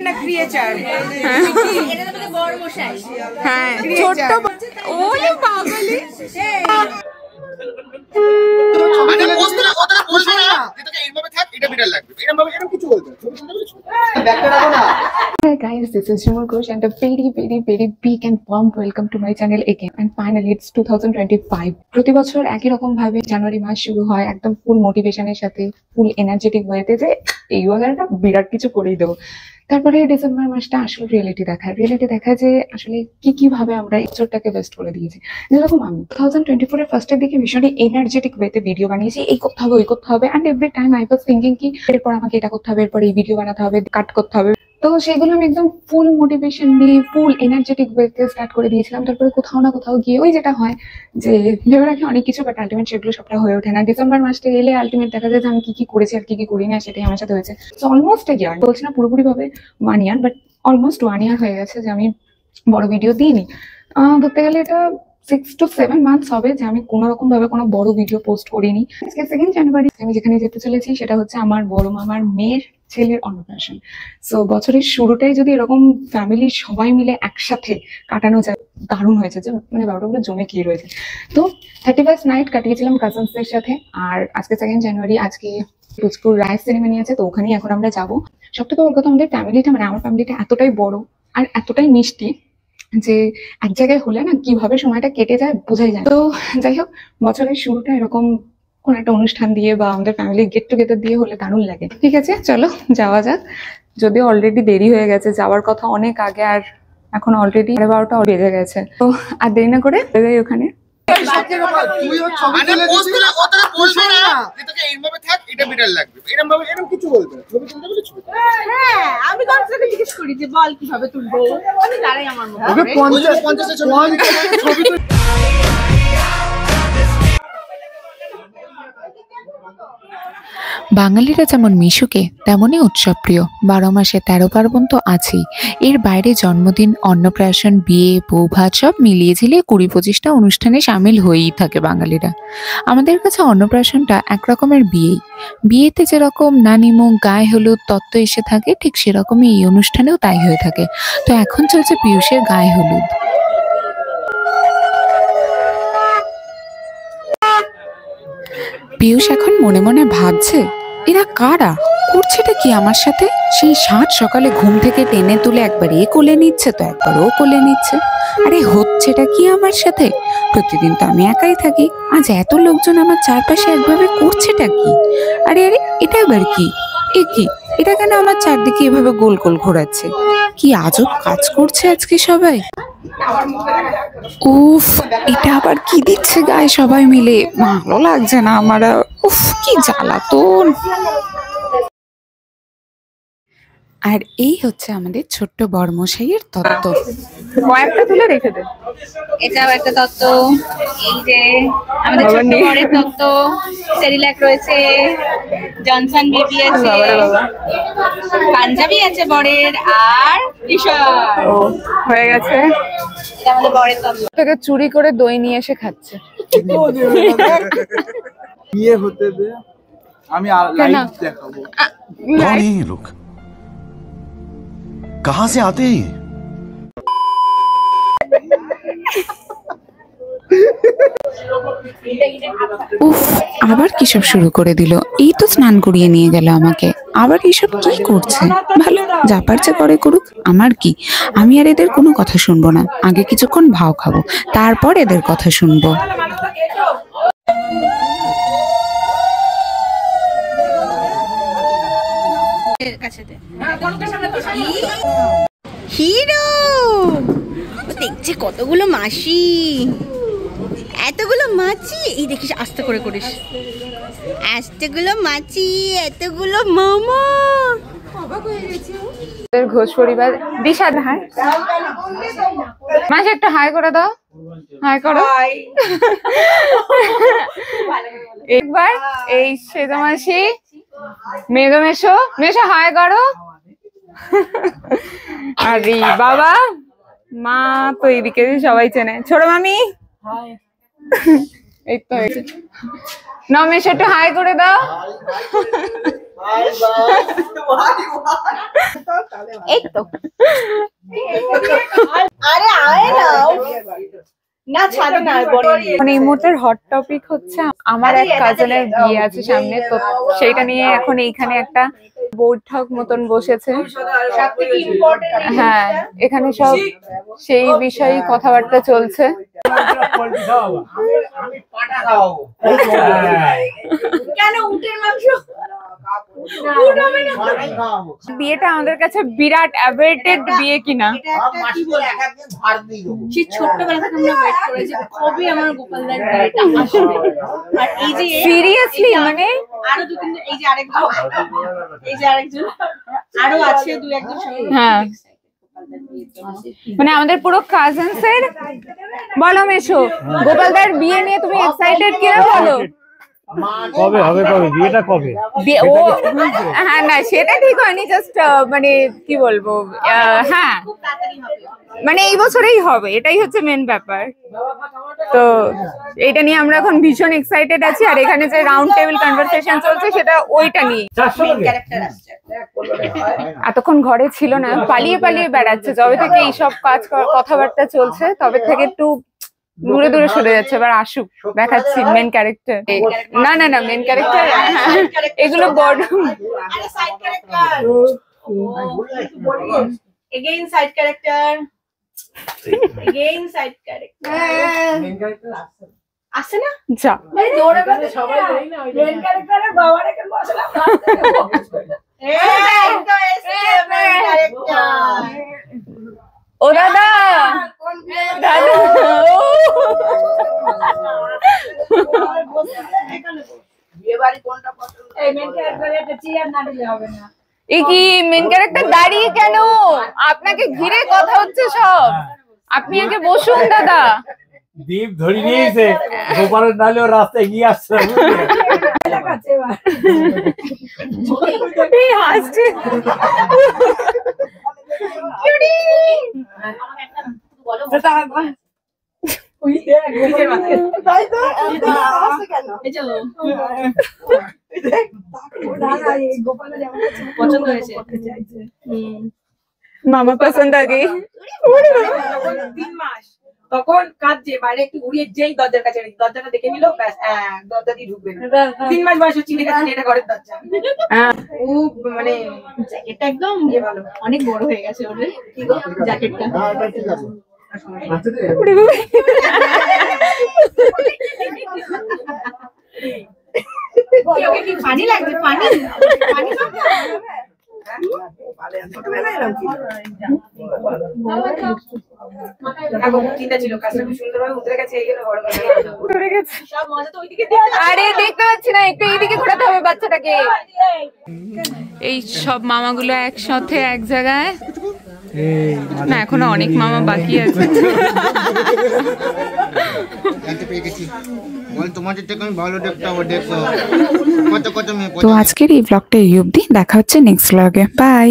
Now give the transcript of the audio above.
না ক্রিয়েচার হ্যাঁ ছোট্ট ওরে বাঙালি মানে পোস্টটা কথাটা বলবি না এটাকে এইভাবে থাক এটা বিড়াল লাগবে এরকম ভাবে এরকম কিছু বলবে দেখতে রাখো না। Hi guys, this is Jumar Ghosh and a very big and warm welcome to my channel again. And finally it's 2025. প্রতি বছর একই রকম ভাবে জানুয়ারি মাস শুরু হয় একদম ফুল মোটিভেশনের সাথে, ফুল এনার্জেটিক ওয়েতে যে এই বছরটা বিরাট কিছু করেই দেবো। তারপরে ডিসেম্বর মাসটা আসলে রিয়েলিটি দেখায় যে আসলে কি ভাবে আমরা এই বছরটাকে বেস্ট করে দিয়েছি। যেরকম আমি 2024 এর ফার্স্টের দিকে ভীষণই এনার্জেটিক ওয়েতে ভিডিও বানিয়েছি, এই করতে হবে ওই করতে হবে, and every time I was thinking কি এরপর আমাকে এটা করতে হবে, এরপর এই ভিডিও বানাতে হবে, কাট করতে হবে। তো সেগুলো আমি একদম ফুল মোটিভেশন দিয়ে ফুল এনার্জেটিক ওয়েতে স্টার্ট করে দিয়েছিলাম। তারপরে কোথাও না কোথাও গিয়ে ওই যেটা হয় যে ভেবে রাখি অনেক কিছু, বাট আলটিমেট সেগুলো সবটা হয়ে ওঠে না। ডিসেম্বর মাসটা এলে আলটিমেট দেখা যায় যে আমি কি করেছি আর কি করি না, সেটাই আমার সাথে হয়েছে। তো অলমোস্ট ইয়ার বলছি না পুরোপুরি ভাবে 1 ইয়ার, বাট অলমোস্ট 1 ইয়ার হয়ে গেছে যে আমি বড় ভিডিও দিইনি। ধরতে গেলে এটা 6 to 7 মান্থস হবে যে আমি কোনো রকম ভাবে কোনো বড় ভিডিও পোস্ট করিনি। আজকে 2 জানুয়ারি আমি যেখানে যেতে চলেছি সেটা হচ্ছে আমার বড় মামার মেয়ের ছেলের অন্নপ্রাশন। সো বছরের শুরুটাই যদি এরকম ফ্যামিলির সবাই মিলে একসাথে কাটানো যায়, দারুণ হয়েছে যে মানে ব্যাপারটা জমে কি রয়েছে। তো 31st নাইট কাটিয়েছিলাম কাজিনসদের সাথে, আর আজকে 2 জানুয়ারি, আজকে পুচকুর রাইস সেরিমনি আছে, তো ওখানেই এখন আমরা যাবো। সবথেকে বড় কথা আমাদের ফ্যামিলিটা, মানে আমার ফ্যামিলিটা এতটাই বড় আর এতটাই মিষ্টি যে এক জায়গায় হলে না কিভাবে সময়টা কেটে যায় বোঝাই যায়। তো যাই হোক, বছরের শুরুটা এরকম কোন একটা অনুষ্ঠান দিয়ে বা আমাদের ফ্যামিলি গেট টুগেদার দিয়ে হলে দারুণ লাগে। ঠিক আছে, চলো যাওয়া যাক। যদিও অলরেডি দেরি হয়ে গেছে, যাওয়ার কথা অনেক আগে, আর এখন অলরেডি 12টা বেজে গেছে। তো আর দেরি না করে যাই ওখানে। মানে পোস্টটা কথাটা বলবি না এটাকে এইভাবে থাক এটা বিড়াল লাগবে এরকম ভাবে এরকম কিছু বলবে ছবি তুলতে বলে ছবি। হ্যাঁ আমি কনসেপ্টে জিজ্ঞেস করি যে বল কিভাবে তুলবো, আমি দাঁড়াই আমার মতো ওকে 50 ছবি তুল। বাঙালিরা যেমন মিশুকে তেমনই উৎসবপ্রিয়। 12 মাসে 13 পার্বণ তো আছেই, এর বাইরে জন্মদিন, অন্নপ্রাশন, বিয়ে, বৌভাত সব মিলিয়ে ঝিলিয়ে 20-25টা অনুষ্ঠানে সামিল হয়েই থাকে বাঙালিরা। আমাদের কাছে অন্নপ্রাশনটা এক রকমের বিয়েতে যেরকম নানিমুখ, গায়ে হলুদ তত্ত্ব এসে থাকে, ঠিক সেরকমই এই অনুষ্ঠানেও তাই হয়ে থাকে। তো এখন চলছে পিয়ুষের গায়ে হলুদ। পিয়ুষ এখন মনে মনে ভাবছে এরা কারা, করছেটা কি আমার সাথে। সেই 7 সকালে ঘুম থেকে টেনে তুলে একবার এ কোলে নিচ্ছে তো একবার ও কোলে নিচ্ছে। আরে হচ্ছেটা কি আমার সাথে? প্রতিদিন তো আমি একাই থাকি, আজ এত লোকজন আমার চারপাশে একভাবে করছেটা কি? আরে এটা আবার কি? এটা কেন আমার চারদিকে এভাবে গোল গোল ঘোরাচ্ছে? কি আজব কাজ করছে আজকে সবাই। উফ, এটা আবার কি দিচ্ছে গায়ে সবাই মিলে, ভালো লাগছে না আমার। উফ, কি জ্বালাতন। আর এই হচ্ছে আমাদের ছোট্ট বড়মশাইয়ের তত্ত্ব। কয়েকটা তুলে রেখে দে। এটাও একটা তত্ত্ব। এই যে আমাদের ছোট্ট বড়ের তত্ত্ব, সেরিল্যাক রয়েছে, জনসন বেবি আছে, পাঞ্জাবি আছে বড়ের, আর টি-শার্ট হয়ে গেছে। এটা আমাদের বড়ের তত্ত্ব। থেকে চুরি করে দই নিয়ে এসে খাচ্ছে। বিয়ে হতে দে, আমি লাইভ দেখাবো। कौन है ये लोग, कहां से आते हैं? উফ, আবার কিসব শুরু করে দিল। এই তো স্নান করিয়ে নিয়ে গেল আমাকে, আবার এইসব কি করছে? ভালো, যা পারছে করে করুক, আমার কি। আমি আর এদের কোনো কথা শুনবো না। আগে কিছুক্ষণ ভাও খাবো, তারপর এদের কথা শুনবো। হিরো দেখছে কতগুলো মাসি, এতগুলো মাছি। এই দেখিস আস্তে করে করিস, এতগুলো মাছি, এতগুলো মামা। ঘোষ পরিবার দিশা হাই মাঝে একটা হাই করে দাও, হাই করো একবার। এই সেজা মাসি, মেজো মেশো, মেশো হাই করো। আরে বাবা, মা তো এইদিকে সবাই চেনে। ছোট মামি এই তো না, মেশো একটু হাই করে দাও। এই তো আরে আয় না না ছাড়ো না মানে এই মুহূর্তের হট টপিক হচ্ছে আমার এক কাজিনের বিয়ে আছে সামনে, তো সেইটা নিয়ে এখন এইখানে একটা বৈঠক মতন বসেছে। হ্যাঁ, এখানে সব সেই বিষয়ে কথাবার্তা চলছে। কেন উটের মাংস? বিয়েটা আমাদের কাছে বিরাট অ্যাভয়েডেড বিয়ে কিনা। সেই ছোট্টবেলা থেকে আমরা ওয়েট করেছি কবে আমার গোপালদার বিয়েটা আসবে। আর এই যে সিরিয়াসলি মানে আরো দু তিন, এই যে আরেকজন আরো আছে দু একজন সবাই। হ্যাঁ, মানে আমাদের পুরো কাজিনস এর। বলো মেশো, গোপালদার বিয়ে নিয়ে তুমি এক্সাইটেড কিনা বলো? কবে হবে, কবে বিয়েটা কবে? ও হ্যাঁ, না সেটা ঠিক হয়নি, জাস্ট মানে কি বলবো, হ্যাঁ মানে এই বছরেই হবে, এটাই হচ্ছে মেন ব্যাপার। তো এটা নিয়ে আমরা এখন ভীষণ এক্সাইটেড আছি। আর এখানে যে রাউন্ড টেবিল কনভারসেশন চলছে সেটা ওইটা নিয়ে। এতক্ষণ ঘরে ছিল না, পালিয়ে পালিয়ে বেড়াচ্ছে যবে থেকে এইসব কাজ কথাবার্তা চলছে, তবে থেকে একটু দূরে দূরে সরে যাচ্ছে। এবার আসুক, দেখাচ্ছি মেন ক্যারেক্টার। না না না, মেন ক্যারেক্টার এগুলো বড় side character, again side character, again side character আসে না যা। সবাই মেন ক্যারেক্টারের বাবা রেখে বসলাম। এই তো এসে মেন ক্যারেক্টার। ও দাদা, দাদা এ কি মেন ক্যারেক্টার দাঁড়িয়ে কেন? আপনাকে ঘিরে কথা হচ্ছে সব, আপনি আগে বসুন দাদা। দীপ ধরে নিয়েছে, গোপালের নালে ওর রাস্তা এগিয়ে আসছে। হাসছে পছন্দ হয়েছে মামা পছন্দ আগে 3 মাস তখন কাঁদছে বাইরে একটু উড়িয়ে যেই দরজার কাছে দরজাটা দেখে নিল, ব্যাস দরজা দিয়ে ঢুকবে না। 3 মাস বয়স চিনে গেছে এটা ঘরের দরজা। ও মানে এটা একদম ভালো, অনেক বড় হয়ে গেছে ওর কি গো জ্যাকেটটা। ওকে কি পানি লাগছে? পানি পানি আরে দেখতে পাচ্ছি না, একটু এইদিকে ঘোরাতে হবে বাচ্চাটাকে। এই সব মামাগুলো একসাথে এক জায়গায় না, এখনো অনেক মামা বাকি আছে। তো আজকের এই ব্লগটা এই অবধি, দেখা হচ্ছে নেক্সট ব্লগে। বাই।